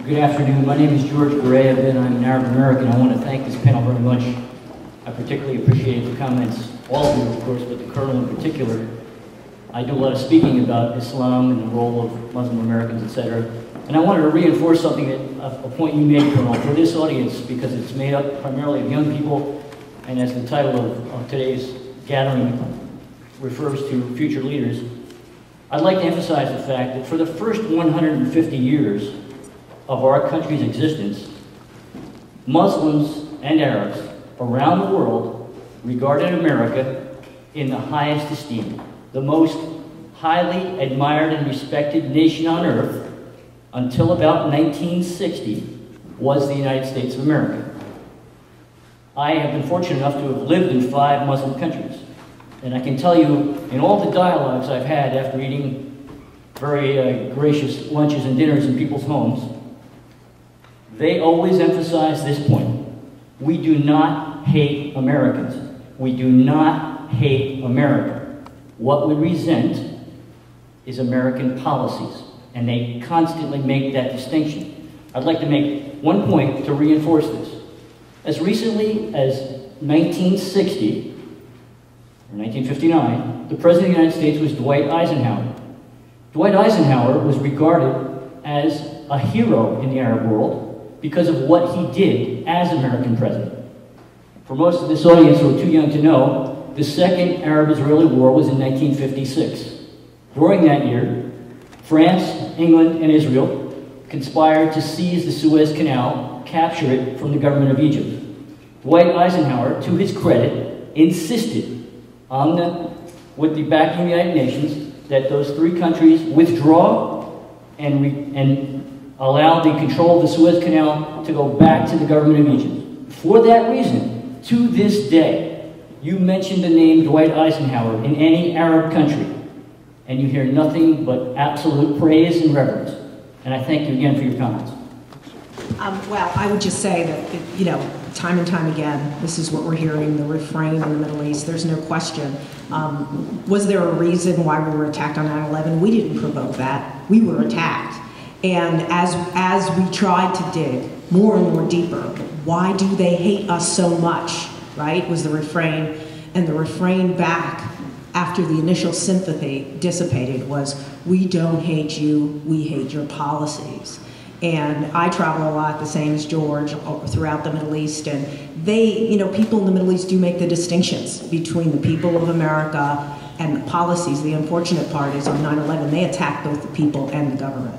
Good afternoon. My name is George Gourea, and I'm an Arab American. I want to thank this panel very much. I particularly appreciate the comments, all of you, of course, but the Colonel in particular. I do a lot of speaking about Islam and the role of Muslim Americans, etc. And I wanted to reinforce something a point you made, Colonel, for this audience, because it's made up primarily of young people, and as the title of today's gathering refers to future leaders. I'd like to emphasize the fact that for the first 150 years of our country's existence, Muslims and Arabs around the world regarded America in the highest esteem, the most highly admired and respected nation on earth until about 1960 was the United States of America. I have been fortunate enough to have lived in 5 Muslim countries. And I can tell you, in all the dialogues I've had after eating very gracious lunches and dinners in people's homes, they always emphasize this point. We do not hate Americans. We do not hate America. What we resent is American policies, and they constantly make that distinction. I'd like to make one point to reinforce this. As recently as 1960, or 1959, the President of the United States was Dwight Eisenhower. Dwight Eisenhower was regarded as a hero in the Arab world because of what he did as American president. For most of this audience who are too young to know, the Second Arab-Israeli War was in 1956. During that year, France, England, and Israel conspired to seize the Suez Canal, capture it from the government of Egypt. Dwight Eisenhower, to his credit, insisted with the backing of the United Nations, that those 3 countries withdraw and allow the control of the Suez Canal to go back to the government of Egypt. For that reason, to this day, you mention the name Dwight Eisenhower in any Arab country, and you hear nothing but absolute praise and reverence. And I thank you again for your comments. Well, I would just say that, time and time again, this is what we're hearing, the refrain in the Middle East. There's no question. Was there a reason why we were attacked on 9/11? We didn't provoke that. We were attacked. And as we tried to dig more and more deeper, why do they hate us so much, right, was the refrain. And the refrain back after the initial sympathy dissipated was, we don't hate you, we hate your policies. And I travel a lot, the same as George, throughout the Middle East, and they, people in the Middle East do make the distinctions between the people of America and the policies. The unfortunate part is on 9/11, they attacked both the people and the government.